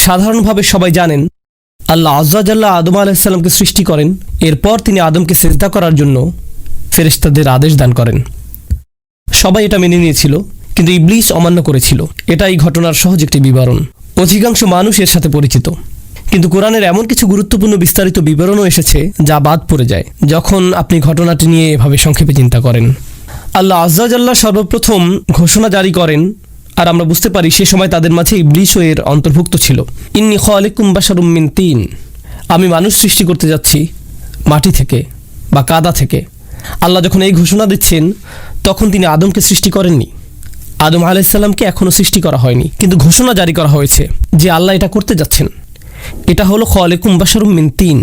সাধারণভাবে সবাই জানেন আল্লাহ আজ্জা জাল্লা আদম আলাইহিস সালামকে সৃষ্টি করেন, এরপর তিনি আদমকে সিজদা করার জন্য ফেরেশতাদের আদেশ দান করেন। সবাই এটা মেনে নিয়েছিল, কিন্তু ইবলিস অমান্য করেছিল। এটা এই ঘটনার সহজ একটি বিবরণ। অধিকাংশ মানুষ এর সাথে পরিচিত, কিন্তু কোরআনের এমন কিছু গুরুত্বপূর্ণ বিস্তারিত বিবরণও এসেছে যা বাদ পড়ে যায় যখন আপনি ঘটনাটি নিয়ে এভাবে সংক্ষেপে চিন্তা করেন। আল্লাহ আজ্জা জাল্লা সর্বপ্রথম ঘোষণা জারি করেন, আর আমরা বুঝতে পারি সে সময় তাদের মাঝে ইবলিসও এর অন্তর্ভুক্ত ছিল। ইন্নী খালিকুম বাশারুম মিন তিন, আমি মানুষ সৃষ্টি করতে যাচ্ছি মাটি থেকে বা কাদা থেকে। আল্লাহ যখন এই ঘোষণা দিচ্ছেন তখন তিনি আদমকে সৃষ্টি করেননি। আদম আলাইহিস সালামকে এখনও সৃষ্টি করা হয়নি, কিন্তু ঘোষণা জারি করা হয়েছে যে আল্লাহ এটা করতে যাচ্ছেন। এটা হলো খালিকুম বাশারুম মিন তিন।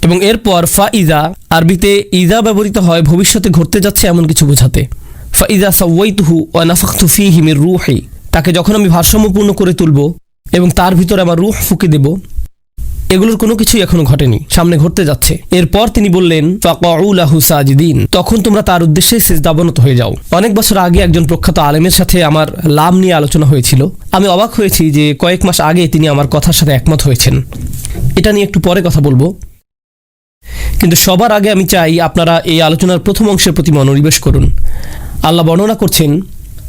এবং এরপর ফাইদা, আরবিতে ইদা ব্যবহৃত হয় ভবিষ্যতে ঘটতে যাচ্ছে এমন কিছু বোঝাতে। ফাইদা সাওয়াইতুহু ওয়া নাফাখতু ফীহি মির রূহি, তাকে যখন আমি ভারসাম্যপূর্ণ করে তুলব এবং তার ভিতরে আমার রূহ ফুঁকে দেব, এগুলোর কোনো কিছুই এখনো ঘটেনি, সামনে ঘটতে যাচ্ছে। এরপর তিনি বললেন ফাকাউ লাহু সাজিদিন, তখন তোমরা তার উদ্দেশ্যে সিজদাবনত হয়ে যাও। অনেক বছর আগে একজন প্রখ্যাত আলেমের সাথে আমার লাম নিয়ে আলোচনা হয়েছিল। আমি অবাক হয়েছি যে কয়েক মাস আগে তিনি আমার কথার সাথে একমত হয়েছেন। এটা নিয়ে একটু পরে কথা বলবো, কিন্তু সবার আগে আমি চাই আপনারা এই আলোচনার প্রথম অংশের প্রতি মনোনিবেশ করুন। আল্লাহ বর্ণনা করছেন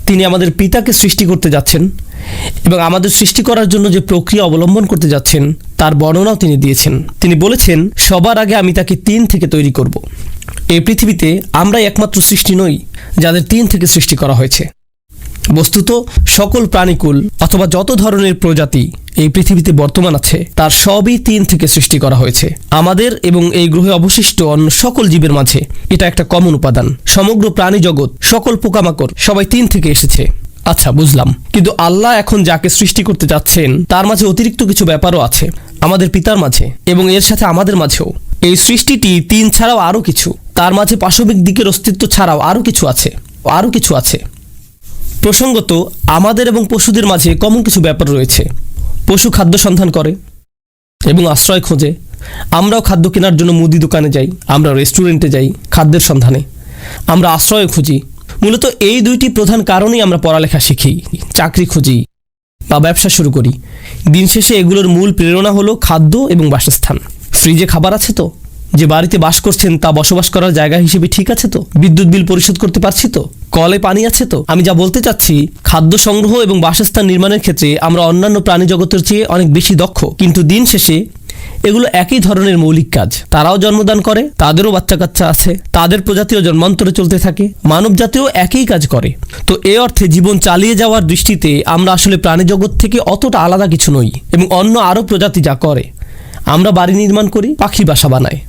তিনি আমাদের পিতাকে সৃষ্টি করতে যাচ্ছেন এবং আমাদের সৃষ্টি করার জন্য যে প্রক্রিয়া অবলম্বন করতে যাচ্ছেন তার বর্ণনাও তিনি দিয়েছেন। তিনি বলেছেন সবার আগে আমি তাকে 3 থেকে তৈরি করব। এই পৃথিবীতে আমরাই একমাত্র সৃষ্টি নই যাদের 3 থেকে সৃষ্টি করা হয়েছে। বস্তুত সকল প্রাণীকুল অথবা যত ধরনের প্রজাতি এই পৃথিবীতে বর্তমান আছে তার সবই 3 থেকে সৃষ্টি করা হয়েছে। আমাদের এবং এই গ্রহে অবশিষ্ট অন্য সকল জীবের মাঝে এটা একটা কমন উপাদান। সমগ্র প্রাণী জগৎ, সকল পোকামাকড় সবাই 3 থেকে এসেছে। আচ্ছা, বুঝলাম, কিন্তু আল্লাহ এখন যাকে সৃষ্টি করতে যাচ্ছেন তার মাঝে অতিরিক্ত কিছু ব্যাপারও আছে, আমাদের পিতার মাঝে এবং এর সাথে আমাদের মাঝেও। এই সৃষ্টিটি 3 ছাড়াও আরও কিছু, তার মাঝে পাশবিক দিকের অস্তিত্ব ছাড়াও আরও কিছু আছে। প্রসঙ্গত আমাদের এবং পশুদের মাঝে কমন কিছু ব্যাপার রয়েছে। পশু খাদ্য সন্ধান করে এবং আশ্রয় খোঁজে। আমরাও খাদ্য কেনার জন্য মুদি দোকানে যাই, আমরা রেস্টুরেন্টে যাই খাদ্যের সন্ধানে, আমরা আশ্রয় খুঁজি। মূলত এই 2টি প্রধান কারণেই আমরা পড়ালেখা শিখি, চাকরি খুঁজি বা ব্যবসা শুরু করি। দিন শেষে এগুলোর মূল প্রেরণা হলো খাদ্য এবং বাসস্থান। ফ্রিজে খাবার আছে তো? যে বাড়িতে বাস করছেন তা বসবাস করার জায়গা হিসেবে ঠিক আছে তো? বিদ্যুৎ বিল পরিশোধ করতে পারছি তো? কলে পানি আছে তো? আমি যা বলতে চাচ্ছি, খাদ্য সংগ্রহ এবং বাসস্থান নির্মাণের ক্ষেত্রে আমরা অন্যান্য প্রাণী জগতের চেয়ে অনেক বেশি দক্ষ। কিন্তু দিন শেষে এগুলো একই ধরনের মৌলিক কাজ। তারাও জন্মদান করে, তাদেরও বাচ্চা কাচ্চা আছে, তাদের প্রজাতিও জন্মান্তরে চলতে থাকে, মানব জাতিও একই কাজ করে। তো এ অর্থে জীবন চালিয়ে যাওয়ার দৃষ্টিতে আমরা আসলে প্রাণী জগৎ থেকে অতটা আলাদা কিছু নই। এবং অন্য আরও প্রজাতি যা করে, আমরা বাড়ি নির্মাণ করি, পাখি বাসা বানায়।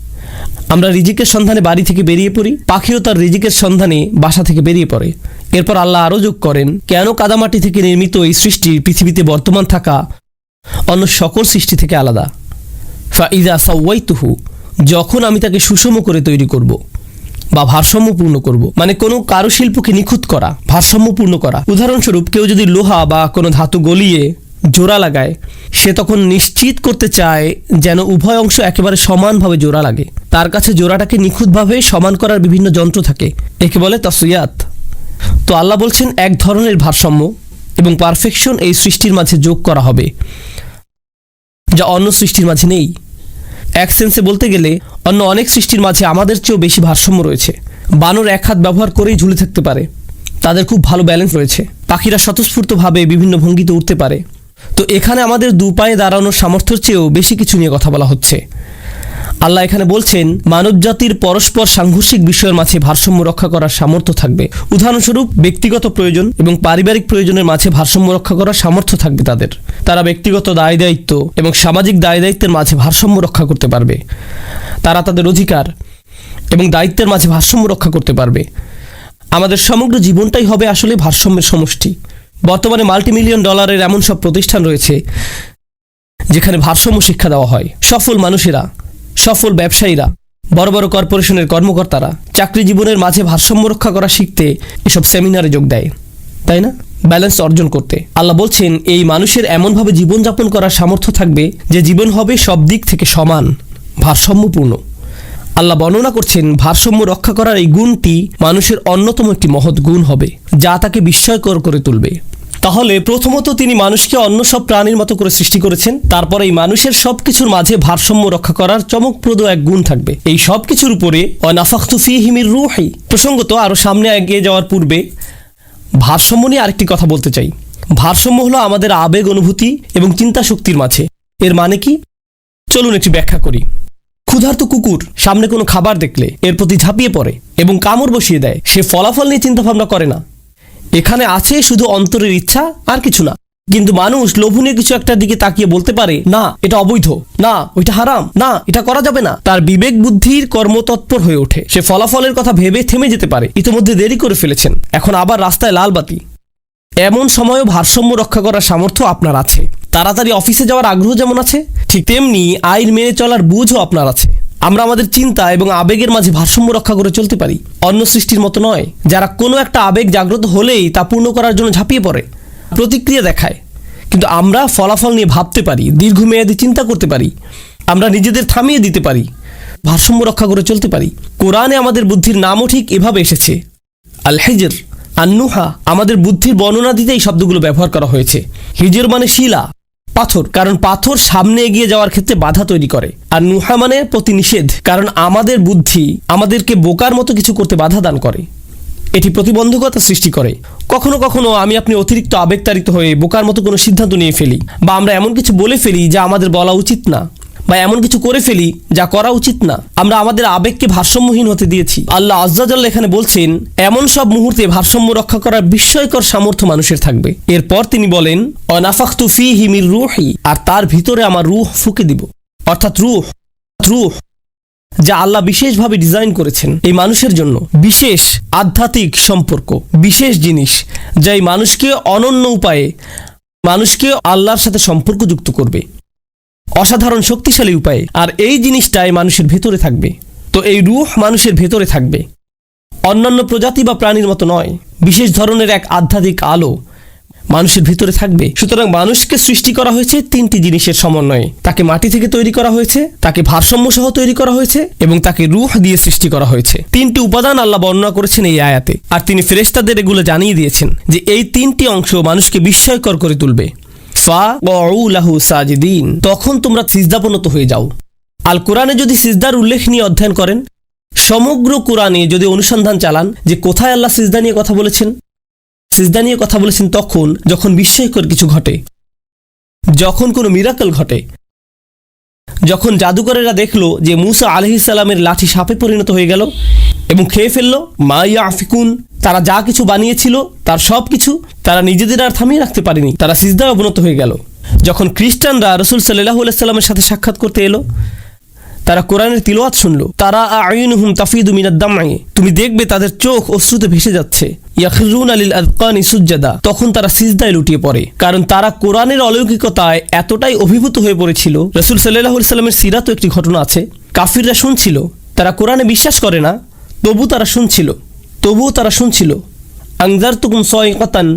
আমরা রিজিকের সন্ধানে বাড়ি থেকে বেরিয়ে পড়ি, পাখিও তার রিজিকের সন্ধানে বাসা থেকে বেরিয়ে পড়ে। এরপর আল্লাহ আরও যোগ করেন কেন কাদামাটি থেকে নির্মিত এই সৃষ্টি পৃথিবীতে বর্তমান থাকা অন্য সকল সৃষ্টি থেকে আলাদা। ফাইদা সাওয়াইতুহু, যখন আমি তাকে সুষম করে তৈরি করব বা ভারসাম্যপূর্ণ করব, মানে কোনো কারুশিল্পকে নিখুঁত করা, ভারসাম্যপূর্ণ করা। উদাহরণস্বরূপ কেউ যদি লোহা বা কোনো ধাতু গলিয়ে জোড়া লাগায়, সে তখন নিশ্চিত করতে চায় যেন উভয় অংশ একেবারে সমানভাবে জোড়া লাগে। তার কাছে জোড়াটাকে নিখুঁতভাবে সমান করার বিভিন্ন যন্ত্র থাকে, একে বলে তাসইয়াত। তো আল্লাহ বলছেন এক ধরনের ভারসাম্য এবং পারফেকশন এই সৃষ্টির মাঝে যোগ করা হবে যা অন্য সৃষ্টির মাঝে নেই। এক সেন্সে বলতে গেলে অন্য অনেক সৃষ্টির মাঝে আমাদের চেয়েও বেশি ভারসাম্য রয়েছে। বানর এক হাত ব্যবহার করেই ঝুলে থাকতে পারে, তাদের খুব ভালো ব্যালেন্স রয়েছে। পাখিরা স্বতঃস্ফূর্তভাবে বিভিন্ন ভঙ্গিতে উঠতে পারে। তো এখানে আমাদের 2 পায়ে দাঁড়ানোর সামর্থ্যের চেয়েও বেশি কিছু নিয়ে কথা বলা হচ্ছে। আল্লাহ এখানে বলছেন মানবজাতির পরস্পর সাংঘর্ষিক বিষয়ের মাঝে ভারসাম্য রক্ষা করার সামর্থ্য থাকবে। উদাহরণস্বরূপ ব্যক্তিগত প্রয়োজন এবং পারিবারিক প্রয়োজনের মাঝে ভারসাম্য রক্ষা করার সামর্থ্য থাকবে তাদের। তারা ব্যক্তিগত দায় দায়িত্ব এবং সামাজিক দায় দায়িত্বের মাঝে ভারসাম্য রক্ষা করতে পারবে। তারা তাদের অধিকার এবং দায়িত্বের মাঝে ভারসাম্য রক্ষা করতে পারবে। আমাদের সমগ্র জীবনটাই হবে আসলে ভারসাম্যের সমষ্টি। বর্তমানে $মাল্টি-মিলিয়ন এমন সব প্রতিষ্ঠান রয়েছে যেখানে ভারসাম্য শিক্ষা দেওয়া হয়। সফল মানুষেরা, সফল ব্যবসায়ীরা, বড় বড় কর্পোরেশনের কর্মকর্তারা চাকরি জীবনের মাঝে ভারসাম্য রক্ষা করা শিখতে এসব সেমিনারে যোগ দেয়, তাই না? ব্যালেন্স অর্জন করতে। আল্লাহ বলছেন এই মানুষের এমনভাবে জীবনযাপন করার সামর্থ্য থাকবে যে জীবন হবে সব দিক থেকে সমান, ভারসাম্যপূর্ণ। আল্লাহ বর্ণনা করছেন ভারসাম্য রক্ষা করার এই গুণটি মানুষের অন্যতম একটি মহৎ গুণ হবে যা তাকে বিস্ময়কর করে তুলবে। তাহলে প্রথমত তিনি মানুষকে অন্য সব প্রাণীর মতো করে সৃষ্টি করেছেন, তারপরে এই মানুষের সবকিছুর মাঝে ভারসাম্য রক্ষা করার চমকপ্রদ এক গুণ থাকবে। এই সব কিছুর উপরে ওয়ানাফাখতু ফীহি মির রূহি। প্রসঙ্গত আরো সামনে এগিয়ে যাওয়ার পূর্বে ভারসাম্য নিয়ে আরেকটি কথা বলতে চাই। ভারসাম্য হলো আমাদের আবেগ, অনুভূতি এবং চিন্তা শক্তির মাঝে। এর মানে কি? চলুন একটু ব্যাখ্যা করি। ক্ষুধার্ত কুকুর সামনে কোনো খাবার দেখলে এর প্রতি ঝাঁপিয়ে পড়ে এবং কামড় বসিয়ে দেয়। সে ফলাফল নিয়ে চিন্তা ভাবনা করে না। এখানে আছে শুধু অন্তরের ইচ্ছা, আর কিছু না। কিন্তু মানুষ লোভনীয় কিছু একটার দিকে তাকিয়ে বলতে পারে, না এটা অবৈধ, না ওইটা হারাম, না এটা করা যাবে না। তার বিবেক বুদ্ধির কর্মতৎপর হয়ে ওঠে। সে ফলাফলের কথা ভেবে থেমে যেতে পারে, ইতিমধ্যে দেরি করে ফেলেছেন, এখন আবার রাস্তায় লাল বাতি। এমন সময়ও ভারসাম্য রক্ষা করার সামর্থ্য আপনার আছে। তাড়াতাড়ি অফিসে যাওয়ার আগ্রহ যেমন আছে, ঠিক তেমনি আইন মেনে চলার বুঝও আপনার আছে। আমরা আমাদের চিন্তা এবং আবেগের মাঝে ভারসাম্য রক্ষা করে চলতে পারি, অন্য সৃষ্টির মতো নয় যারা কোনো একটা আবেগ জাগ্রত হলেই তা পূর্ণ করার জন্য ঝাঁপিয়ে পড়ে, প্রতিক্রিয়া দেখায়। কিন্তু আমরা ফলাফল নিয়ে ভাবতে পারি, দীর্ঘমেয়াদী চিন্তা করতে পারি, আমরা নিজেদের থামিয়ে দিতে পারি, ভারসাম্য রক্ষা করে চলতে পারি। কোরআনে আমাদের বুদ্ধির নামও ঠিক এভাবে এসেছে, আল হিজর, আন্নুহা। আমাদের বুদ্ধির বর্ণনা দিতে এই শব্দগুলো ব্যবহার করা হয়েছে। হিজর মানে শিলা, পাথর, কারণ পাথর সামনে এগিয়ে যাওয়ার ক্ষেত্রে বাধা তৈরি করে। আর নুহা মানে প্রতিনিষেধ, কারণ আমাদের বুদ্ধি আমাদেরকে বোকার মতো কিছু করতে বাধা দান করে, এটি প্রতিবন্ধকতা সৃষ্টি করে। কখনো কখনো আমি আপনি অতিরিক্ত আবেগতাড়িত হয়ে বোকার মতো কোনো সিদ্ধান্ত নিয়ে ফেলি, বা আমরা এমন কিছু বলে ফেলি যা আমাদের বলা উচিত না, বা এমন কিছু করে ফেলি যা করা উচিত না। আমরা আমাদের আবেগকে ভারসাম্যহীন হতে দিয়েছি। আল্লাহ আজ্জা জাল্লা এখানে বলছেন, এমন সব মুহূর্তে ভারসাম্য রক্ষা করার বিস্ময়কর সামর্থ্য মানুষের থাকবে। এরপর তিনি বলেন, ওয়ানাফাখতু ফীহি মির রূহি, আর তার ভিতরে আমার রূহ ফুঁকে দিব। অর্থাৎ রূহ যা আল্লাহ বিশেষভাবে ডিজাইন করেছেন এই মানুষের জন্য, বিশেষ আধ্যাত্মিক সম্পর্ক, বিশেষ জিনিস যা এই মানুষকে অনন্য উপায়ে মানুষকে আল্লাহর সাথে সম্পর্কযুক্ত করবে, অসাধারণ শক্তিশালী উপায়ে। আর এই জিনিসটাই মানুষের ভেতরে থাকবে। তো এই রূহ মানুষের ভেতরে থাকবে, অন্যান্য প্রজাতি বা প্রাণীর মতো নয়। বিশেষ ধরনের এক আধ্যাত্মিক আলো মানুষের ভিতরে থাকবে। সুতরাং মানুষকে সৃষ্টি করা হয়েছে তিনটি জিনিসের সমন্বয়ে। তাকে মাটি থেকে তৈরি করা হয়েছে, তাকে ভারসাম্য সহ তৈরি করা হয়েছে, এবং তাকে রূহ দিয়ে সৃষ্টি করা হয়েছে। তিনটি উপাদান আল্লাহ বর্ণনা করেছেন এই আয়াতে। আর তিনি ফেরেশতাদের এগুলো জানিয়ে দিয়েছেন যে এই তিনটি অংশ মানুষকে বিস্ময়কর করে তুলবে। লাহু সাজিদিন, তখন তোমরা সিজদাবনত হয়ে যাও। আল কোরআনে যদি সিজদার উল্লেখ নিয়ে অধ্যয়ন করেন, সমগ্র কোরআনে যদি অনুসন্ধান চালান যে কোথায় আল্লাহ সিজদা নিয়ে কথা বলেছেন, সিজদা নিয়ে কথা বলেছেন তখন যখন বিস্ময়কর কিছু ঘটে, যখন কোনো মিরাকল ঘটে, যখন জাদুকরেরা দেখলো যে মুসা আলাইহিস সালামের লাঠি সাপে পরিণত হয়ে গেল এবং খেয়ে ফেললো। মা ইয়াফিকুন, তারা যা কিছু বানিয়েছিল তার সব কিছু তারা নিজেদের আর থামিয়ে রাখতে পারেনি, তারা সিজদায় অবনত হয়ে গেল। যখন খ্রিস্টানরা রাসূল সাল্লাল্লাহু আলাইহি সাল্লামের সাথে সাক্ষাৎ করতে এলো, তারা কোরআনের তিলাওয়াত শুনলো। তারা আয়ুনুহুম তাফিদু মিনাদ দামঈ, তুমি দেখবে তাদের চোখ অশ্রুতে ভেসে যাচ্ছে। ইয়াখরুনা লিল আযকানি সুজদা, তখন তারা সিজদায় লুটিয়ে পড়ে, কারণ তারা কোরআনের অলৌকিকতায় এতটাই অভিভূত হয়ে পড়েছিল। রাসূল সাল্লাল্লাহু আলাইহি সাল্লামের সিরাতে একটি ঘটনা আছে। কাফিররা শুনছিল, তারা কোরআনে বিশ্বাস করে না, তবুও তারা শুনছিল। আনজারতুকুম সাইকাতান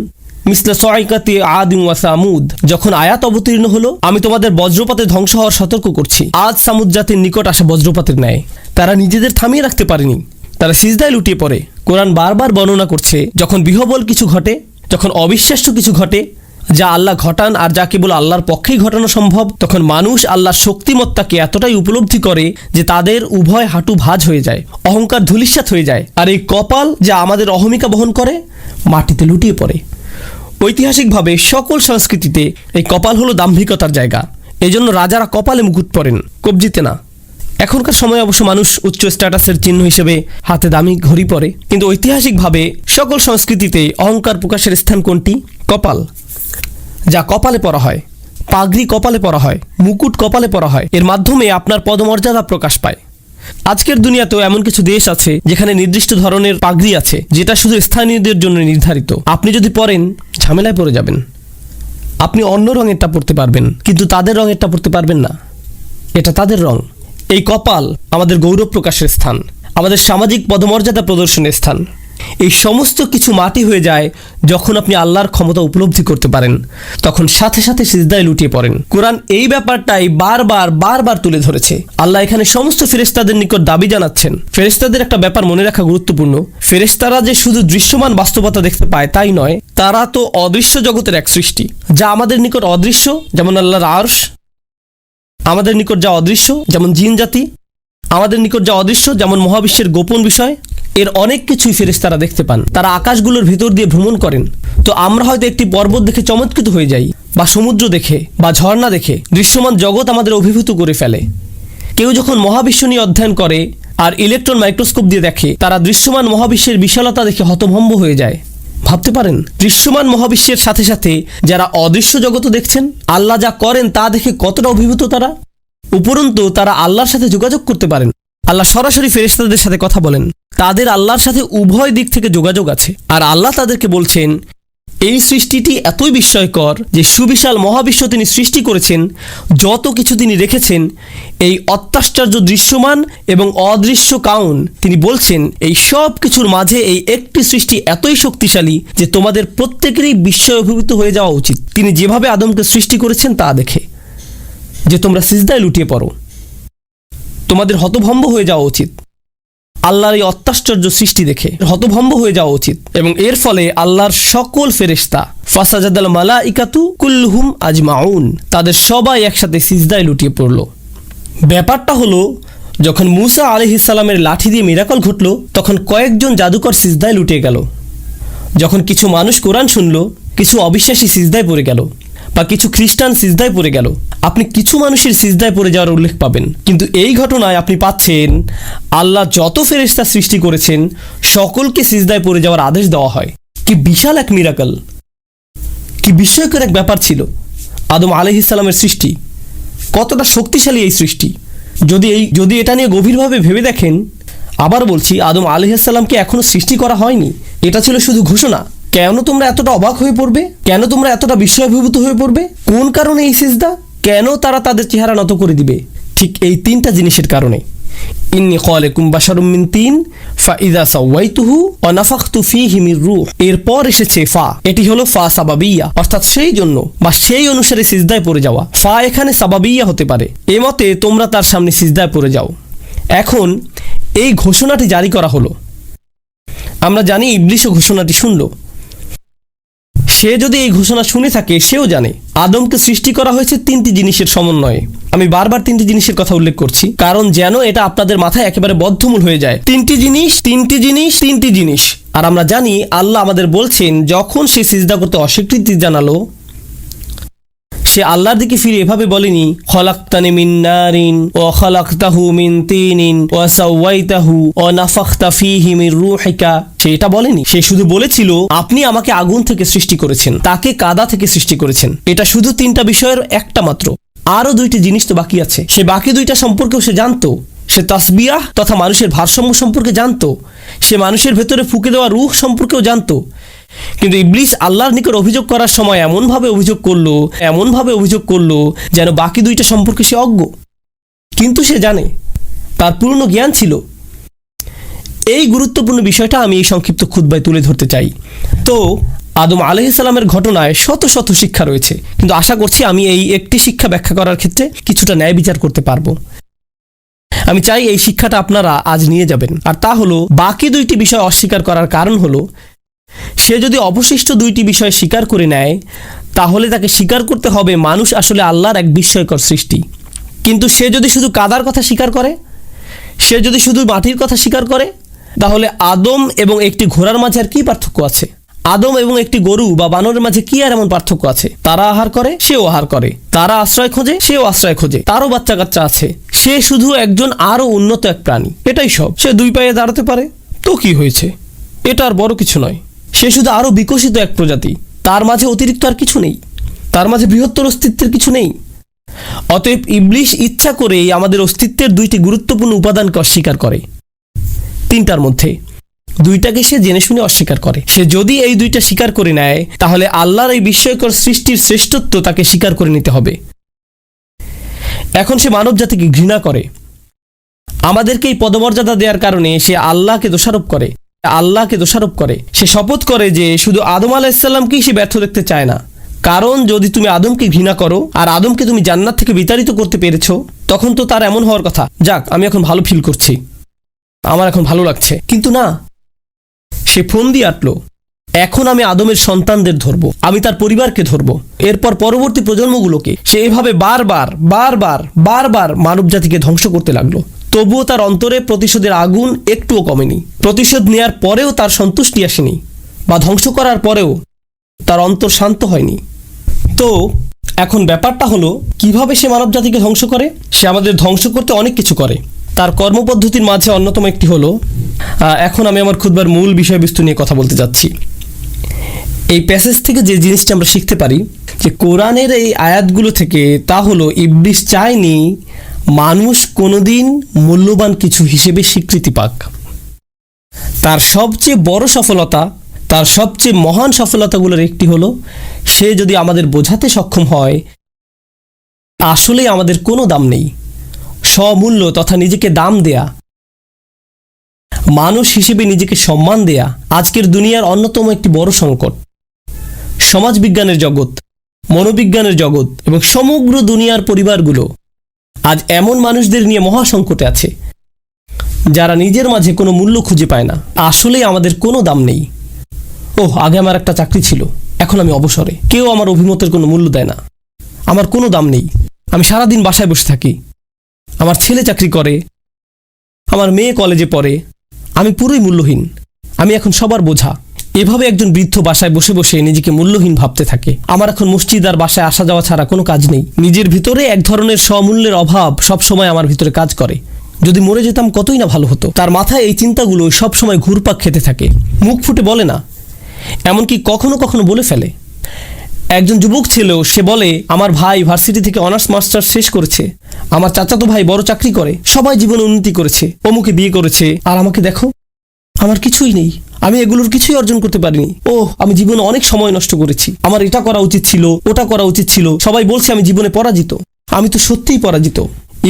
মিসলা সাইকাতি আদিম ওয়া সামুদ, যখন আয়াত অবতীর্ণ হলো, আমি তোমাদের বজ্রপাতে ধ্বংস হওয়ার সতর্ক করছি। আজ সামুদ জাতির নিকট আসা বজ্রপাতের ন্যায়। তারা নিজেদের থামিয়ে রাখতে পারেনি, তারা সিজদায় লুটিয়ে পড়ে। কোরআন বারবার বর্ণনা করছে, যখন বিহবল কিছু ঘটে, যখন অবিশ্বাস্য কিছু ঘটে যা আল্লাহ ঘটান আর যা কেবল আল্লাহর পক্ষেই ঘটানো সম্ভব, তখন মানুষ আল্লাহর শক্তিমত্তাকে এতটাই উপলব্ধি করে যে তাদের উভয় হাঁটু ভাঁজ হয়ে যায়, অহংকার ধূলিসাৎ হয়ে যায়। আর এই কপাল যা আমাদের অহমিকা বহন করে, মাটিতে লুটিয়ে পড়ে। ঐতিহাসিকভাবে সকল সংস্কৃতিতে এই কপাল হলো দাম্ভিকতার জায়গা। এজন্য রাজারা কপালে মুকুট পরেন, কবজিতে না। এখনকার সময় অবশ্য মানুষ উচ্চ স্ট্যাটাসের চিহ্ন হিসেবে হাতে দামি ঘড়ি পরে, কিন্তু ঐতিহাসিকভাবে সকল সংস্কৃতিতে অহংকার প্রকাশের স্থান কোনটি? কপাল। যা কপালে পরা হয়, পাগড়ি কপালে পরা হয়, মুকুট কপালে পরা হয়, এর মাধ্যমে আপনার পদমর্যাদা প্রকাশ পায়। আজকের দুনিয়াতেও এমন কিছু দেশ আছে যেখানে নির্দিষ্ট ধরনের পাগড়ি আছে যেটা শুধু স্থানীয়দের জন্য নির্ধারিত। আপনি যদি পরেন, ঝামেলায় পড়ে যাবেন। আপনি অন্য রঙেরটা পরতে পারবেন, কিন্তু তাদের রঙেরটা পরতে পারবেন না, এটা তাদের রং। এই কপাল আমাদের গৌরব প্রকাশের স্থান, আমাদের সামাজিক পদমর্যাদা প্রদর্শনের স্থান। এই সমস্ত কিছু মাটি হয়ে যায় যখন আপনি আল্লাহর ক্ষমতা উপলব্ধি করতে পারেন, তখন সাথে সাথে সিজদায় লুটিয়ে পড়েন। কোরআন এই ব্যাপারটাই বারবার তুলে ধরেছে। আল্লাহ এখানে সমস্ত ফেরেশতাদের নিকট দাবি জানাচ্ছেন। ফেরেশতাদের একটা ব্যাপার মনে রাখা গুরুত্বপূর্ণ, ফেরেশতারা যে শুধু দৃশ্যমান বাস্তবতা দেখতে পায় তাই নয়, তারা তো অদৃশ্য জগতের এক সৃষ্টি, যা আমাদের নিকট অদৃশ্য, যেমন আল্লাহর আরশ, আমাদের নিকট যা অদৃশ্য যেমন জিন জাতি, আমাদের নিকট যা অদৃশ্য যেমন মহাবিশ্বের গোপন বিষয়। এর অনেক কিছুই ফেরেশতারা দেখতে পান। তারা আকাশগুলোর ভিতর দিয়ে ভ্রমণ করেন। তো আমরা হয়তো একটি পর্বত দেখে চমৎকৃত হয়ে যাই, বা সমুদ্র দেখে, বা ঝর্ণা দেখে দৃশ্যমান জগৎ আমাদের অভিভূত করে ফেলে। কেউ যখন মহাবিশ্ব নিয়ে অধ্যয়ন করে আর ইলেকট্রন মাইক্রোস্কোপ দিয়ে দেখে, তারা দৃশ্যমান মহাবিশ্বের বিশালতা দেখে হতভম্ব হয়ে যায়। ভাবতে পারেন, দৃশ্যমান মহাবিশ্বের সাথে সাথে যারা অদৃশ্য জগৎও দেখছেন, আল্লাহ যা করেন তা দেখে কতটা অভিভূত তারা। উপরন্তু তারা আল্লাহর সাথে যোগাযোগ করতে পারেন। আল্লাহ সরাসরি ফেরেশতাদের সাথে কথা বলেন। তাদের আল্লাহর সাথে উভয় দিক থেকে যোগাযোগ আছে। আর আল্লাহ তাদেরকে বলছেন, এই সৃষ্টিটি এতই বিস্ময়কর যে সুবিশাল মহাবিশ্ব তিনি সৃষ্টি করেছেন, যত কিছু তিনি রেখেছেন, এই অত্যাশ্চর্য দৃশ্যমান এবং অদৃশ্য কাউন, তিনি বলছেন এই সব কিছুর মাঝে এই একটি সৃষ্টি এতই শক্তিশালী যে তোমাদের প্রত্যেকেরই বিস্ময় অভিভূত হয়ে যাওয়া উচিত তিনি যেভাবে আদমকে সৃষ্টি করেছেন তা দেখে, যে তোমরা সিজদায় লুটিয়ে পড়ো। তোমাদের হতভম্ব হয়ে যাওয়া উচিত আল্লাহর এই অত্যাশ্চর্য সৃষ্টি দেখে, হতভম্ব হয়ে যাওয়া উচিত। এবং এর ফলে আল্লাহর সকল ফেরেশতা, ফাসাজাদাল মালাইকাতু কুল্লুহুম আজমাউন, তাদের সবাই একসাথে সিজদায় লুটিয়ে পড়ল। ব্যাপারটা হলো, যখন মূসা আলাইহিস সালামের লাঠি দিয়ে মিরাকল ঘটল, তখন কয়েকজন জাদুকর সিজদায় লুটিয়ে গেল। যখন কিছু মানুষ কোরআন শুনল, কিছু অবিশ্বাসী সিজদায় পড়ে গেল, বা কিছু খ্রিস্টান সিজদায় পড়ে গেল। আপনি কিছু মানুষের সিজদায় পড়ে যাওয়ার উল্লেখ পাবেন, কিন্তু এই ঘটনায় আপনি পাচ্ছেন আল্লাহ যত ফেরেশতা সৃষ্টি করেছেন সকলকে সিজদায় পড়ে যাওয়ার আদেশ দেওয়া হয়। কি বিশাল এক মিরাকল, কি বিস্ময়কর এক ব্যাপার ছিল আদম আলাইহিস সালামের সৃষ্টি। কতটা শক্তিশালী এই সৃষ্টি। যদি এটা নিয়ে গভীরভাবে ভেবে দেখেন, আবার বলছি, আদম আলাইহিস সালামকে এখনো সৃষ্টি করা হয়নি। এটা ছিল শুধু ঘোষণা। কেন তোমরা এতটা অবাক হয়ে পড়বে? কেন তোমরা এতটা বিস্ময়াভিভূত হয়ে পড়বে? কোন কারণে এই সিজদা? কেন তারা তাদের চেহারা নত করে দিবে? ঠিক এই তিনটা জিনিসের কারণে। ইন্নী খালিকুম বাশারুম মিন তিন ফাইযা সাওয়াইতুহু ওয়া নাফাখতু ফীহি মির রূহ। এরপর এসেছে ফা, এটি হলো ফা সাবাবিয়া, অর্থাৎ সেই জন্য বা সেই অনুসারে সিজদায় পড়ে যাওয়া। ফা এখানে সাবাবিয়া হতে পারে। এ মতে তোমরা তার সামনে সিজদায় পড়ে যাও। এখন এই ঘোষণাটি জারি করা হলো। আমরা জানি ইবলিসও ঘোষণাটি শুনল। সে যদি এই ঘোষণা শুনে থাকে, সেও জানে আদমকে সৃষ্টি করা হয়েছে তিনটি জিনিসের সমন্বয়ে। আমি বারবার তিনটি জিনিসের কথা উল্লেখ করছি, কারণ যেন এটা আপনাদের মাথায় একেবারে বদ্ধমূল হয়ে যায়। তিনটি জিনিস। আর আমরা জানি আল্লাহ আমাদের বলছেন, যখন সে সিজদা করতে অস্বীকৃতি জানালো, সে আল্লাহর দিকে ফিরে এভাবে বলেনি, খলাকতানি মিন নারিন ওয়া খলাকতাহু মিন তিনিন ওয়া সাওয়াইতাহু ওয়া নাফাখতা ফীহি মির রূহিকা। সে এটা বলেনি। সে শুধু বলেছিল, আপনি আমাকে আগুন থেকে সৃষ্টি করেছেন, তাকে কাদা থেকে সৃষ্টি করেছেন। এটা শুধু তিনটা বিষয়ের একটা মাত্র। আরো দুইটি জিনিস তো বাকি আছে। সে বাকি দুইটা সম্পর্কেও সে জানতো। সে তাসবিয়াহ তথা মানুষের ভারসাম্য সম্পর্কে জানতো। সে মানুষের ভেতরে ফুঁকে দেওয়া রূহ সম্পর্কেও জানতো। কিন্তু ইবলিস আল্লাহর নিকট অভিযোগ করার সময় এমনভাবে অভিযোগ করলো যেন বাকি দুইটা সম্পর্কে সে অজ্ঞ। কিন্তু সে জানে, তার পূর্ণ জ্ঞান ছিল। এই গুরুত্বপূর্ণ বিষয়টা আমি এই সংক্ষিপ্ত খুতবায় তুলে ধরতে চাই। তো আদম আলাইহিস সালামের ঘটনায় শত শত শিক্ষা রয়েছে, কিন্তু আশা করছি আমি এই একটি শিক্ষা ব্যাখ্যা করার ক্ষেত্রে কিছুটা ন্যায় বিচার করতে পারবো। আমি চাই এই শিক্ষাটা আপনারা আজ নিয়ে যাবেন। আর তা হলো, বাকি দুইটি বিষয় অস্বীকার করার কারণ হলো, সে যদি অবশিষ্ট দুইটি বিষয় স্বীকার করে নেয়, তাহলে তাকে স্বীকার করতে হবে মানুষ আসলে আল্লাহর এক বিস্ময়কর সৃষ্টি। কিন্তু সে যদি শুধু কাদার কথা স্বীকার করে, সে যদি শুধু মাটির কথা স্বীকার করে, তাহলে আদম এবং একটি ঘোড়ার মাঝে আর কি পার্থক্য আছে? আদম এবং একটি গরু বা বানরের মাঝে কি আর এমন পার্থক্য আছে? তারা আহার করে, সেও আহার করে। তারা আশ্রয় খোঁজে, সেও আশ্রয় খোঁজে। তারও বাচ্চা কাচ্চা আছে। সে শুধু একজন আরো উন্নত এক প্রাণী, এটাই সব। সে দুই পায়ে দাঁড়াতে পারে, তো কি হয়েছে? এটা আর বড় কিছু নয়। সে শুধু আরো বিকশিত এক প্রজাতি। তার মাঝে অতিরিক্ত আর কিছু নেই। তার মাঝে বৃহত্তর অস্তিত্বের কিছু নেই। অতএব ইবলিস ইচ্ছা করেই আমাদের অস্তিত্বের দুইটি গুরুত্বপূর্ণ উপাদানকে অস্বীকার করে। তিনটার মধ্যে দুইটাকে সে জেনে শুনে অস্বীকার করে। সে যদি এই দুইটা স্বীকার করে নেয়, তাহলে আল্লাহর এই বিস্ময়কর সৃষ্টির শ্রেষ্ঠত্ব তাকে স্বীকার করে নিতে হবে। এখন সে মানব জাতিকে ঘৃণা করে। আমাদেরকে এই পদমর্যাদা দেওয়ার কারণে সে আল্লাহকে দোষারোপ করে। আল্লাহকে দোষারোপ করে। সে শপথ করে যে শুধু আদম আলাইহিসসালামকেই সে ব্যর্থ দেখতে চায় না, কারণ যদি তুমি আদমকে ঘৃণা করো আর আদমকে তুমি জান্নাত থেকে বিতাড়িত করতে পেরেছো, তখন তো তার এমন হওয়ার কথা, যাক আমি এখন ভালো ফিল করছি, আমার এখন ভালো লাগছে। কিন্তু না, সে ফোন দিয়ে আটলো, এখন আমি আদমের সন্তানদের ধরবো, আমি তার পরিবারকে ধরবো, এরপর পরবর্তী প্রজন্মগুলোকে। সে এভাবে বারবার বারবার বারবার মানব জাতিকে ধ্বংস করতে লাগলো। তবুও তার অন্তরে প্রতিশোধের আগুন একটুও কমেনি। প্রতিশোধ নেয়ার পরেও তার সন্তুষ্টি আসেনি, বা ধ্বংস করার পরেও তার অন্তর শান্ত হয়নি। তো এখন ব্যাপারটা হলো, কিভাবে সে মানব জাতিকে ধ্বংস করে? সে আমাদের ধ্বংস করতে অনেক কিছু করে। তার কর্মপদ্ধতির মাঝে অন্যতম একটি হলো, এখন আমি আমার খুতবার মূল বিষয়বস্তু নিয়ে কথা বলতে যাচ্ছি। এই প্যাসেজ থেকে যে জিনিসটা আমরা শিখতে পারি, যে কোরআনের এই আয়াতগুলো থেকে, তা হলো ইবলিস চায়নি মানুষ কোনোদিন মূল্যবান কিছু হিসেবে স্বীকৃতি পাক। তার সবচেয়ে বড় সফলতা, তার সবচেয়ে মহান সফলতাগুলোর একটি হলো, সে যদি আমাদের বোঝাতে সক্ষম হয় আসলে আমাদের কোনো দাম নেই, স্বমূল্য তথা নিজেকে দাম দেয়া, মানুষ হিসেবে নিজেকে সম্মান দেয়া আজকের দুনিয়ার অন্যতম একটি বড় সংকট। সমাজবিজ্ঞানের জগৎ, মনোবিজ্ঞানের জগৎ এবং সমগ্র দুনিয়ার পরিবারগুলো আজ এমন মানুষদের নিয়ে মহা সংকটে আছে, যারা নিজের মাঝে কোনো মূল্য খুঁজে পায় না। আসলেই আমাদের কোনো দাম নেই। আগে আমার একটা চাকরি ছিল, এখন আমি অবসরে, কেউ আমার অভিমতের কোনো মূল্য দেয় না, আমার কোনো দাম নেই, আমি সারাদিন বাসায় বসে থাকি, আমার ছেলে চাকরি করে, আমার মেয়ে কলেজে পড়ে, আমি পুরোই মূল্যহীন, আমি এখন সবার বোঝা। এভাবে একজন বৃদ্ধ বাসায় বসে বসে নিজেকে মূল্যহীন ভাবতে থাকে। আমার এখন মসজিদ আর বাসায় আসা যাওয়া ছাড়া কোনো কাজ নেই। নিজের ভিতরে এক ধরনের স্বমূল্যের অভাব সবসময় আমার ভিতরে কাজ করে। যদি মরে যেতাম কতই না ভালো হতো। তার মাথায় এই চিন্তাগুলো সবসময় ঘুরপাক খেতে থাকে, মুখ ফুটে বলে না, এমনকি কখনো কখনো বলে ফেলে। একজন যুবক ছেলেও সে বলে, আমার ভাই ভার্সিটি থেকে অনার্স মাস্টার্স শেষ করেছে, আমার চাচাতো ভাই বড় চাকরি করে, সবাই জীবনে উন্নতি করেছে, অমুকে বিয়ে করেছে, আর আমাকে দেখো, আমার কিছুই নেই, আমি এগুলোর কিছুই অর্জন করতে পারিনি। আমি জীবনে অনেক সময় নষ্ট করেছি, আমার এটা করা উচিত ছিল, ওটা করা উচিত ছিল, সবাই বলছে আমি জীবনে পরাজিত, আমি তো সত্যিই পরাজিত।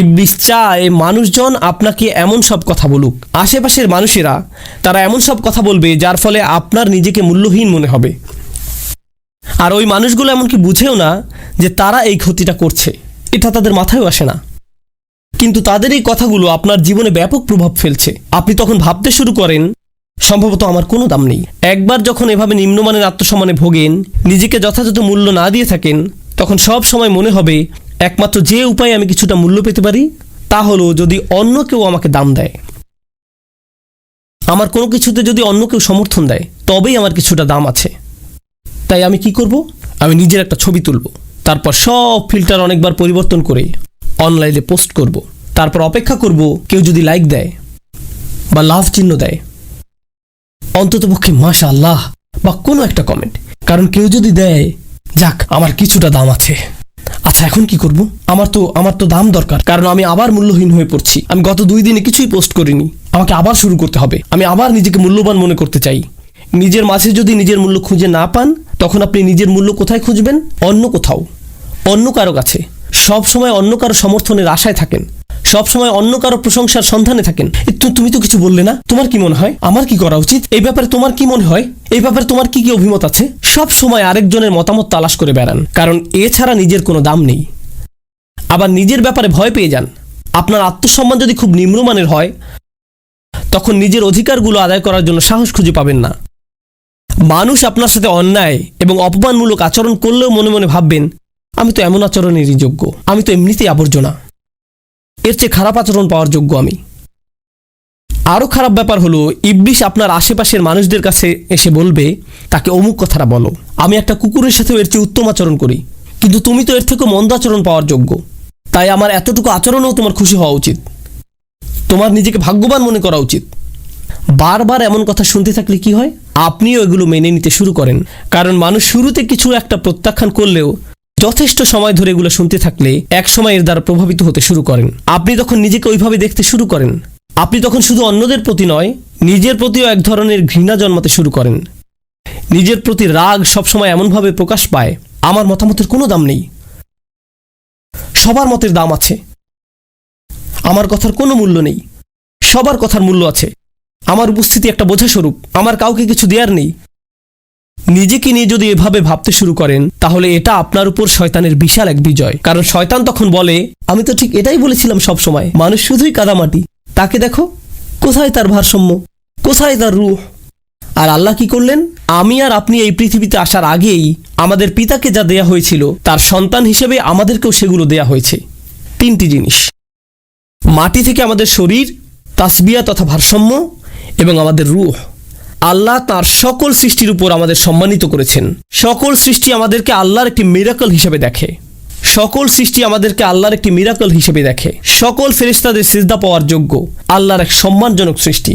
ইবলিস চায় মানুষজন আপনাকে এমন সব কথা বলুক, আশেপাশের মানুষেরা তারা এমন সব কথা বলবে যার ফলে আপনার নিজেকে মূল্যহীন মনে হবে। আর ওই মানুষগুলো এমনকি বুঝেও না যে তারা এই ক্ষতিটা করছে, এটা তাদের মাথায়ও আসে না। কিন্তু তাদের এই কথাগুলো আপনার জীবনে ব্যাপক প্রভাব ফেলছে। আপনি তখন ভাবতে শুরু করেন, সম্ভবত আমার কোনো দাম নেই। একবার যখন এভাবে নিম্নমানের আত্মসম্মানে ভোগেন, নিজেকে যথাযথ মূল্য না দিয়ে থাকেন, তখন সব সময় মনে হবে একমাত্র যে উপায়ে আমি কিছুটা মূল্য পেতে পারি তা হলো যদি অন্য কেউ আমাকে দাম দেয়। আমার কোনো কিছুতে যদি অন্য কেউ সমর্থন দেয় তবেই আমার কিছুটা দাম আছে। তাই আমি কি করব? আমি নিজের একটা ছবি তুলব, তারপর সব ফিল্টার অনেকবার পরিবর্তন করে অনলাইনে পোস্ট করব, তারপর অপেক্ষা করব কেউ যদি লাইক দেয় বা লাভ চিহ্ন দেয়, অন্ততপক্ষে মাশাআল্লাহ বা কোনো একটা কমেন্ট। কারণ কেউ যদি দেয়, যাক আমার কিছুটা দাম আছে। আচ্ছা এখন কি করব? আমার তো দাম দরকার, কারণ আমি আবার মূল্যহীন হয়ে পড়ছি। আমি গত 2 দিনে কিছুই পোস্ট করিনি, আমাকে আবার শুরু করতে হবে। আমি আবার নিজেকে মূল্যবান মনে করতে চাই। নিজের মাঝে যদি নিজের মূল্য খুঁজে না পান, তখন আপনি নিজের মূল্য কোথায় খুঁজবেন? অন্য কোথাও, অন্য কারো কাছে। সব সময় অন্য কারো সমর্থনের আশায় থাকেন, সব সময় অন্য কারো প্রশংসার সন্ধানে থাকেন। তুমি তো কিছু বললে না, তোমার কি মনে হয় আমার কি করা উচিত? এই ব্যাপারে তোমার কি মনে হয়? এই ব্যাপারে তোমার কি কি অভিমত আছে? সব সময় আরেকজনের মতামত তালাশ করে বেড়ান, কারণ এছাড়া নিজের কোনো দাম নেই। আবার নিজের ব্যাপারে ভয় পেয়ে যান। আপনার আত্মসম্মান যদি খুব নিম্নমানের হয়, তখন নিজের অধিকারগুলো আদায় করার জন্য সাহস খুঁজে পাবেন না। মানুষ আপনার সাথে অন্যায় এবং অপমানমূলক আচরণ করলেও মনে মনে ভাববেন, আমি তো এমন আচরণেরই যোগ্য, আমি তো এমনিতেই আবর্জনা, এর চেয়ে খারাপ আচরণ পাওয়ার যোগ্য আমি। আরও খারাপ ব্যাপার হলো, ইবলিস আপনার আশেপাশের মানুষদের কাছে এসে বলবে, তাকে অমুক কথাটা বলো, আমি একটা কুকুরের সাথেও এর চেয়ে উত্তম আচরণ করি, কিন্তু তুমি তো এর থেকেও মন্দ আচরণ পাওয়ার যোগ্য, তাই আমার এতটুকু আচরণেও তোমার খুশি হওয়া উচিত, তোমার নিজেকে ভাগ্যবান মনে করা উচিত। বারবার এমন কথা শুনতে থাকলে কি হয়? আপনিও এগুলো মেনে নিতে শুরু করেন, কারণ মানুষ শুরুতে কিছু একটা প্রত্যাখ্যান করলেও যথেষ্ট সময় ধরে এগুলো শুনতে থাকলে একসময় এর দ্বারা প্রভাবিত হতে শুরু করেন। আপনি তখন নিজেকে ওইভাবে দেখতে শুরু করেন। আপনি তখন শুধু অন্যদের প্রতি নয়, নিজের প্রতিও এক ধরনের ঘৃণা জন্মাতে শুরু করেন। নিজের প্রতি রাগ সবসময় এমনভাবে প্রকাশ পায়, আমার মতামতের কোনো দাম নেই, সবার মতের দাম আছে, আমার কথার কোনো মূল্য নেই, সবার কথার মূল্য আছে, আমার উপস্থিতি একটা বোঝাস্বরূপ, আমার কাউকে কিছু দেওয়ার নেই। নিজেকে নিয়ে যদি এভাবে ভাবতে শুরু করেন তাহলে এটা আপনার উপর শয়তানের বিশাল এক বিজয়। কারণ শয়তান তখন বলে, আমি তো ঠিক এটাই বলেছিলাম সব সময়, মানুষ শুধুই কাদামাটি, তাকে দেখো কোথায় তার ভারসাম্য, কোথায় তার রূহ। আর আল্লাহ কি করলেন? আমি আর আপনি এই পৃথিবীতে আসার আগেই আমাদের পিতাকে যা দেয়া হয়েছিল তার সন্তান হিসেবে আমাদেরকেও সেগুলো দেয়া হয়েছে। 3টি জিনিস, মাটি থেকে আমাদের শরীর, তাসবিয়া তথা ভারসাম্য এবং আমাদের রূহ। আল্লাহ তার সকল সৃষ্টির উপর আমাদের সম্মানিত করেছেন। সকল সৃষ্টি আমাদেরকে আল্লাহর একটি মিরাকল হিসেবে দেখে। সকল সৃষ্টি আমাদেরকে আল্লাহর একটি মিরাকল হিসেবে দেখে। সকল ফেরেশতাদের সিজদা পাওয়ার যোগ্য। আল্লাহর এক সম্মানজনক সৃষ্টি,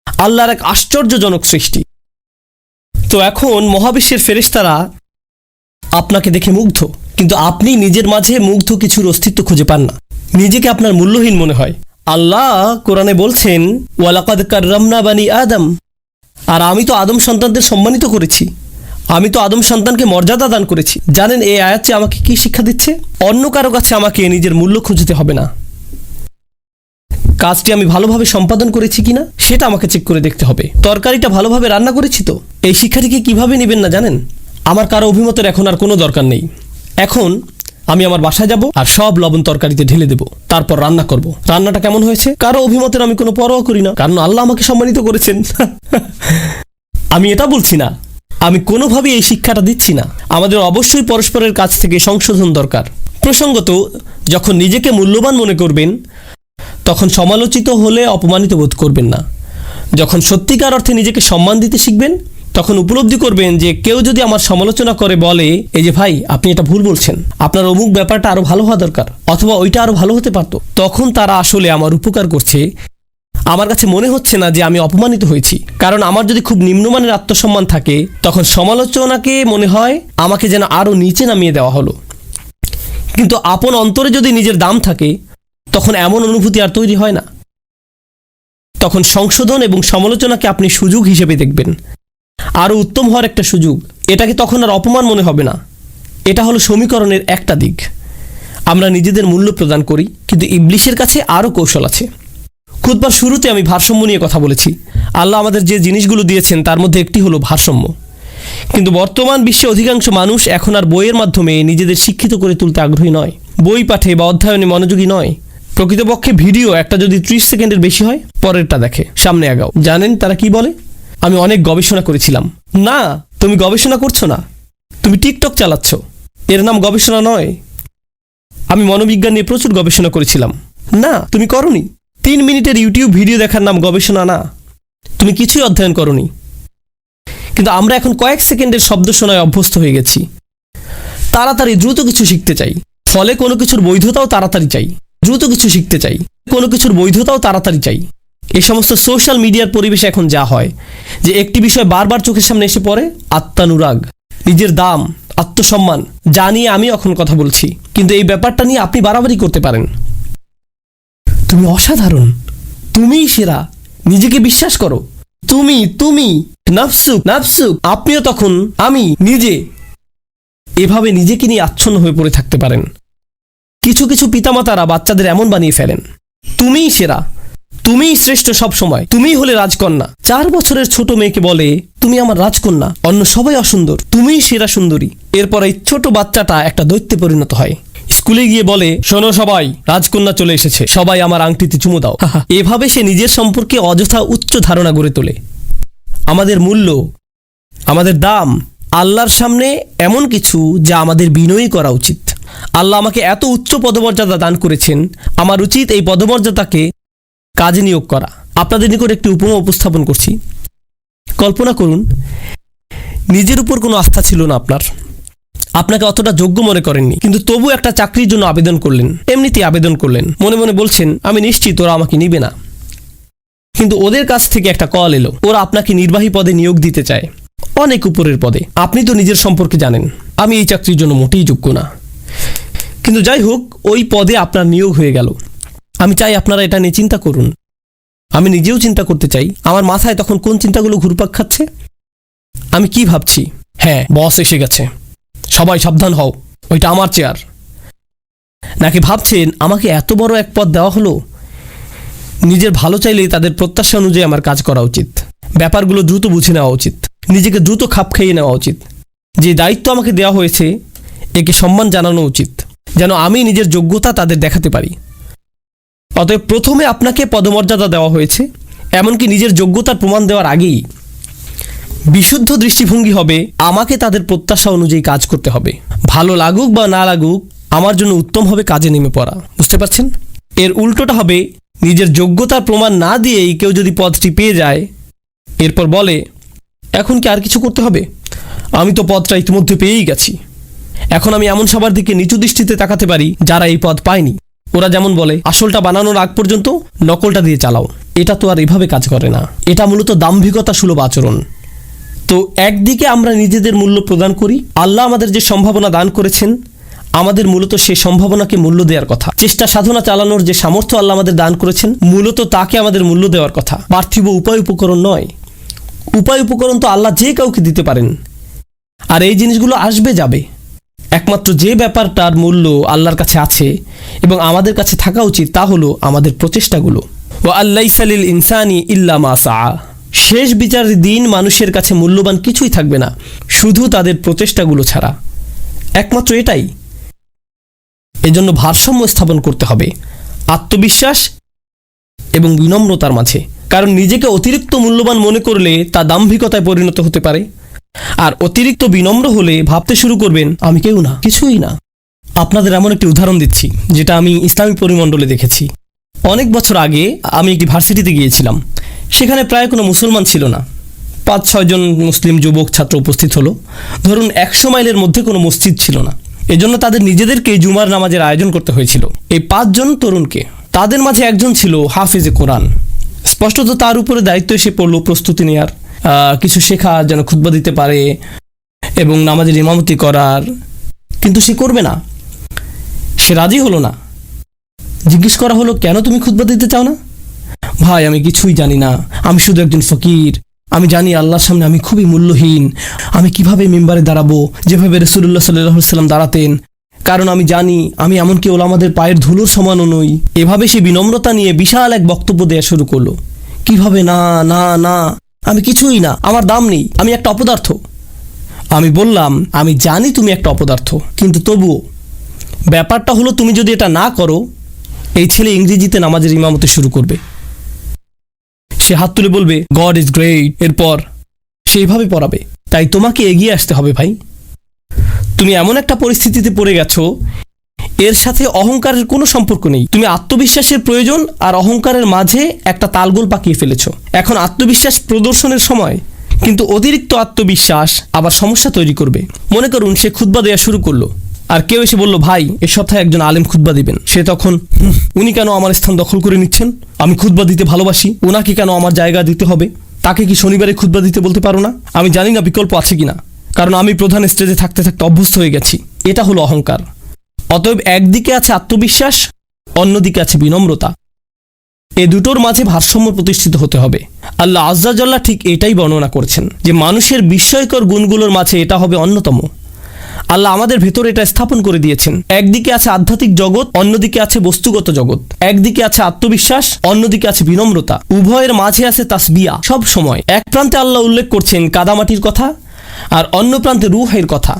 আল্লাহর এক আশ্চর্যজনক সৃষ্টি। তো এখন মহাবিশ্বের ফেরেশতারা আপনাকে দেখে মুগ্ধ, কিন্তু আপনি নিজের মাঝে মুগ্ধ কিছুর অস্তিত্ব খুঁজে পান না। নিজেকে আপনার মূল্যহীন মনে হয়। আল্লাহ কোরআনে বলছেন, ওয়ালাকাদ কাররামনা বানি আদম, আর আমি তো আদম সন্তানদের সম্মানিত করেছি, আমি তো আদম সন্তানকে মর্যাদা দান করেছি। জানেন এই আয়াতটি আমাকে কি শিক্ষা দিচ্ছে? অন্য কারো কাছে আমাকে নিজের মূল্য খুঁজতে হবে না। কাজটি আমি ভালোভাবে সম্পাদন করেছি কিনা সেটা আমাকে চেক করে দেখতে হবে। তরকারিটা ভালোভাবে রান্না করেছি তো? এই শিক্ষাটিকে কিভাবে নেবেন না জানেন? আমার কারো অভিমতের এখন আর কোনো দরকার নেই। এখন আমি আমার বাসায় যাব আর সব লবণ তরকারিতে ঢেলে দেব, তারপর রান্না করব। রান্নাটা কেমন হয়েছে কারো অভিমতের আমি কোনো পরোয়া করি না, কারণ আল্লাহ আমাকে সম্মানিত করেছেন। আমি এটা বলছি না, আমি কোনোভাবেই এই শিক্ষাটা দিচ্ছি না। আমাদের অবশ্যই পরস্পরের কাছ থেকে সংশোধন দরকার। প্রসঙ্গত, যখন নিজেকে মূল্যবান মনে করবেন তখন সমালোচিত হলে অপমানিত বোধ করবেন না। যখন সত্যিকার অর্থে নিজেকে সম্মান দিতে শিখবেন তখন উপলব্ধি করবেন যে কেউ যদি আমার সমালোচনা করে বলে, এই যে ভাই আপনি এটা ভুল বলছেন, আপনার অমুক ব্যাপারটা আরো ভালো হওয়া দরকার, অথবা ওইটা আরো ভালো হতে পারত, তখন তারা আসলে আমার উপকার করছে। আমার কাছে মনে হচ্ছে না যে আমি অপমানিত হয়েছি। কারণ আমার যদি খুব নিম্নমানের আত্মসম্মান থাকে তখন সমালোচনাকে মনে হয় আমাকে যেন আরো নিচে নামিয়ে দেওয়া হলো। কিন্তু আপন অন্তরে যদি নিজের দাম থাকে তখন এমন অনুভূতি আর তৈরি হয় না। তখন সংশোধন এবং সমালোচনাকে আপনি সুযোগ হিসেবে দেখবেন, আরও উত্তম হওয়ার একটা সুযোগ। এটাকে তখন আর অপমান মনে হবে না। এটা হলো সমীকরণের একটা দিক। আমরা নিজেদের মূল্য প্রদান করি, কিন্তু ইবলিশের কাছে আরও কৌশল আছে। খুতবার শুরুতে আমি ভারসাম্য নিয়ে কথা বলেছি। আল্লাহ আমাদের যে জিনিসগুলো দিয়েছেন তার মধ্যে একটি হলো ভারসাম্য। কিন্তু বর্তমান বিশ্বে অধিকাংশ মানুষ এখন আর বইয়ের মাধ্যমে নিজেদের শিক্ষিত করে তুলতে আগ্রহী নয়, বই পাঠে বা অধ্যয়নে মনোযোগী নয়। প্রকৃতপক্ষে ভিডিও একটা যদি 30 সেকেন্ডের বেশি হয় পরেরটা দেখে, সামনে আগাও। জানেন তারা কি বলে? আমি অনেক গবেষণা করেছিলাম। না, তুমি গবেষণা করছো না, তুমি টিকটক চালাচ্ছ, এর নাম গবেষণা নয়। আমি মনোবিজ্ঞান নিয়ে প্রচুর গবেষণা করেছিলাম। না, তুমি করনি। 3 মিনিটের ইউটিউব ভিডিও দেখার নাম গবেষণা না, তুমি কিছুই অধ্যয়ন করনি। কিন্তু আমরা এখন কয়েক সেকেন্ডের শব্দ শোনায় অভ্যস্ত হয়ে গেছি। তাড়াতাড়ি দ্রুত কিছু শিখতে চাই, ফলে কোনো কিছুর বৈধতাও তাড়াতাড়ি চাই। দ্রুত কিছু শিখতে চাই, কোনো কিছুর বৈধতাও তাড়াতাড়ি চাই। এই সমস্ত সোশ্যাল মিডিয়ার পরিবেশে এখন যা হয় যে একটি বিষয় বারবার চোখের সামনে এসে পড়ে, আত্মানুরাগ, নিজের দাম, আত্মসম্মান, যা নিয়ে আমি এখন কথা বলছি। কিন্তু এই ব্যাপারটা নিয়ে আপনি বাড়াবাড়ি করতে পারেন। তুমি অসাধারণ, তুমিই সেরা, নিজেকে বিশ্বাস করো, তুমি তুমি নাফসুক নাফসুক। আপনিও তখন আমি নিজে, এভাবে নিজেকে নিয়ে আচ্ছন্ন হয়ে পড়ে থাকতে পারেন। কিছু কিছু পিতামাতারা বাচ্চাদের এমন বানিয়ে ফেলেন, তুমিই সেরা, তুমিই শ্রেষ্ঠ, সব সময় তুমিই হলে রাজকন্যা। 4 বছরের ছোট মেয়েকে বলে, তুমি আমার রাজকন্যা, অন্য সবাই অসুন্দর, তুমিই সেরা সুন্দরী। এরপর এই ছোট বাচ্চাটা একটা দৈত্যে পরিণত হয়। স্কুলে গিয়ে বলে, শোনো সবাই, রাজকন্যা চলে এসেছে, সবাই আমার আংটিতে চুমু দাও। এভাবে সে নিজের সম্পর্কে অযথা উচ্চ ধারণা গড়ে তোলে। আমাদের মূল্য, আমাদের দাম আল্লাহর সামনে এমন কিছু যা আমাদের বিনয়ী করা উচিত। আল্লাহ আমাকে এত উচ্চ পদমর্যাদা দান করেছেন, আমার উচিত এই পদমর্যাদাকে কাজে নিয়োগ করা। আপনাদের নিকট একটি উপমা উপস্থাপন করছি। কল্পনা করুন, নিজের উপর কোনো আস্থা ছিল না আপনার, আপনাকে অতটা যোগ্য মনে করেননি, কিন্তু তবু একটা চাকরির জন্য আবেদন করলেন। এমনিতেই আবেদন করলেন, মনে মনে বলছেন, আমি নিশ্চিত ওরা আমাকে নিবে না। কিন্তু ওদের কাছ থেকে একটা কল এলো, ওরা আপনাকে নির্বাহী পদে নিয়োগ দিতে চায়, অনেক উপরের পদে। আপনি তো নিজের সম্পর্কে জানেন, আমি এই চাকরির জন্য মোটেই যোগ্য না। কিন্তু যাই হোক, ওই পদে আপনার নিয়োগ হয়ে গেল। আমি চাই আপনারা এটা নিয়ে চিন্তা করুন। আমি নিজেও চিন্তা করতে চাই। আমার মাথায় তখন কোন চিন্তাগুলো ঘুরপাক খাচ্ছে? আমি কি ভাবছি? হ্যাঁ, বস এসে গেছে, সবাই সাবধান হও, ওইটা আমার চেয়ার। নাকি ভাবছেন, আমাকে এত বড় এক পদ দেওয়া হলো, নিজের ভালো চাইলেই তাদের প্রত্যাশা অনুযায়ী আমার কাজ করা উচিত। ব্যাপারগুলো দ্রুত বুঝে নেওয়া উচিত, নিজেকে দ্রুত খাপ খাইয়ে নেওয়া উচিত। যে দায়িত্ব আমাকে দেওয়া হয়েছে একে সম্মান জানানো উচিত, যেন আমি নিজের যোগ্যতা তাদের দেখাতে পারি। অতএব প্রথমে আপনাকে পদমর্যাদা দেওয়া হয়েছে, এমনকি নিজের যোগ্যতার প্রমাণ দেওয়ার আগেই বিশুদ্ধ দৃষ্টিভঙ্গি হবে আমাকে তাদের প্রত্যাশা অনুযায়ী কাজ করতে হবে। ভালো লাগুক বা না লাগুক, আমার জন্য উত্তম হবে কাজে নেমে পড়া। বুঝতে পারছেন? এর উল্টোটা হবে, নিজের যোগ্যতার প্রমাণ না দিয়েই কেউ যদি পদটি পেয়ে যায়, এরপর বলে এখন কি আর কিছু করতে হবে, আমি তো পদটা ইতিমধ্যে পেয়েই গেছি। এখন আমি এমন সবার দিকে নিচু দৃষ্টিতে তাকাতে পারি যারা এই পদ পায়নি। ওরা যেমন বলে আসলটা বানানোর আগ পর্যন্ত নকলটা দিয়ে চালাও। এটা তো আর এভাবে কাজ করে না, এটা মূলত দাম্ভিকতা সুলভ আচরণ। তো একদিকে আমরা নিজেদের মূল্য প্রদান করি, আল্লাহ আমাদের যে সম্ভাবনা দান করেছেন আমাদের মূলত সেই সম্ভাবনাকে মূল্য দেওয়ার কথা। চেষ্টা সাধনা চালানোর যে সামর্থ্য আল্লাহ আমাদের দান করেছেন মূলত তাকে আমাদের মূল্য দেওয়ার কথা, পার্থিব উপায় উপকরণ নয়। উপায় উপকরণ তো আল্লাহ যে কাউকে দিতে পারেন, আর এই জিনিসগুলো আসবে যাবে। একমাত্র যে ব্যাপারটার মূল্য আল্লাহর কাছে আছে এবং আমাদের কাছে থাকা উচিত তা হলো আমাদের প্রচেষ্টাগুলো। ওয়া আল্লাইসা লিল ইনসানি ইল্লা মা সাআ। শেষ বিচারের দিন মানুষের কাছে মূল্যবান কিছুই থাকবে না শুধু তাদের প্রচেষ্টাগুলো ছাড়া, একমাত্র এটাই। এজন্য ভারসাম্য স্থাপন করতে হবে আত্মবিশ্বাস এবং বিনম্রতার মাঝে, কারণ নিজেকে অতিরিক্ত মূল্যবান মনে করলে তা দাম্ভিকতায় পরিণত হতে পারে, আর অতিরিক্ত বিনম্র হলে ভাবতে শুরু করবেন আমি কেউ না, কিছুই না। আপনাদের এমন একটি উদাহরণ দিচ্ছি যেটা আমি ইসলামী পরিমণ্ডলে দেখেছি। অনেক বছর আগে আমি একটি ভার্সিটিতে গিয়েছিলাম, সেখানে প্রায় কোনো মুসলমান ছিল না। 5-6 জন মুসলিম যুবক ছাত্র উপস্থিত হলো। ধরুন 100 মাইলের মধ্যে কোনো মসজিদ ছিল না, এজন্য তাদের নিজেদেরকে জুমার নামাজের আয়োজন করতে হয়েছিল। এই 5 জন তরুণকে, তাদের মাঝে একজন ছিল হাফেজে কোরআন। স্পষ্টত তার উপরে দায়িত্ব এসে পড়লো প্রস্তুতি নেওয়ার, কিছু শেখা যেন খুতবা দিতে পারে এবং নামাজের ইমামতি করার, কিন্তু সে করবে না, সে রাজি হলো না। জিজ্ঞেস করা হলো কেন তুমি খুতবা দিতে চাও না? ভাই আমি কিছুই জানি না, আমি শুধু একজন ফকির, আমি জানি আল্লাহর সামনে আমি খুবই মূল্যহীন, আমি কিভাবে মিম্বারে দাঁড়াবো যেভাবে রাসূলুল্লাহ সাল্লাল্লাহু আলাইহি ওয়াসাল্লাম দাঁড়াতেন, কারণ আমি জানি আমি এমনকি ওলামাদের পায়ের ধুলোর সমানও নই। এভাবে সে বিনম্রতা নিয়ে বিশাল এক বক্তব্য দেওয়া শুরু করলো। কিভাবে না না না, আমি কিছুই না, আমার দাম নেই, আমি একটা অপদার্থ। আমি বললাম আমি জানি তুমি একটা অপদার্থ, কিন্তু তবুও ব্যাপারটা হলো তুমি যদি এটা না করো, এই ছেলে ইংরেজিতে নামাজের ইমামতি শুরু করবে, সে হাত তুলে বলবে গড ইজ গ্রেট, এরপর সে এইভাবে পড়াবে। তাই তোমাকে এগিয়ে আসতে হবে ভাই। তুমি এমন একটা পরিস্থিতিতে পড়ে গেছো এর সাথে অহংকারের কোনো সম্পর্ক নেই। তুমি আত্মবিশ্বাসের প্রয়োজন আর অহংকারের মাঝে একটা তালগোল পাকিয়ে ফেলেছো। এখন আত্মবিশ্বাস প্রদর্শনের সময়, কিন্তু অতিরিক্ত আত্মবিশ্বাস আবার সমস্যা তৈরি করবে। মনে করুন সে খুতবা দেওয়া শুরু করলো, আর কেউ এসে বলল ভাই এ সপ্তাহে একজন আলেম খুতবা দিবেন। সে তখন উনি কেন আমার স্থান দখল করে নিচ্ছেন, আমি খুতবা দিতে ভালোবাসি, ওনাকে কেন আমার জায়গা দিতে হবে, তাকে কি শনিবারে খুতবা দিতে বলতে পারো না? আমি জানি না বিকল্প আছে কিনা, কারণ আমি প্রধান স্টেজে থাকতে থাকতে অভ্যস্ত হয়ে গেছি। এটা হলো অহংকার। অতএব একদিকে আছে আত্মবিশ্বাস, অন্যদিকে আছে বিনম্রতা। এ দুটোর মাঝে ভারসাম্য প্রতিষ্ঠিত হতে হবে। আল্লাহ আজ্জা জাল্লাহ ঠিক এটাই বর্ণনা করেছেন যে মানুষের বিস্ময়কর গুণগুলোর মাঝে এটা হবে অন্যতম। আল্লাহ আমাদের ভেতরে এটা স্থাপন করে দিয়েছেন। একদিকে আছে আধ্যাত্মিক জগৎ, অন্যদিকে আছে বস্তুগত জগৎ। একদিকে আছে আত্মবিশ্বাস, অন্যদিকে আছে বিনম্রতা। উভয়ের মাঝে আছে তাসবিয়া। সব সময় এক প্রান্তে আল্লাহ উল্লেখ করছেন কাদামাটির কথা, আর অন্য প্রান্তে রূহের কথা।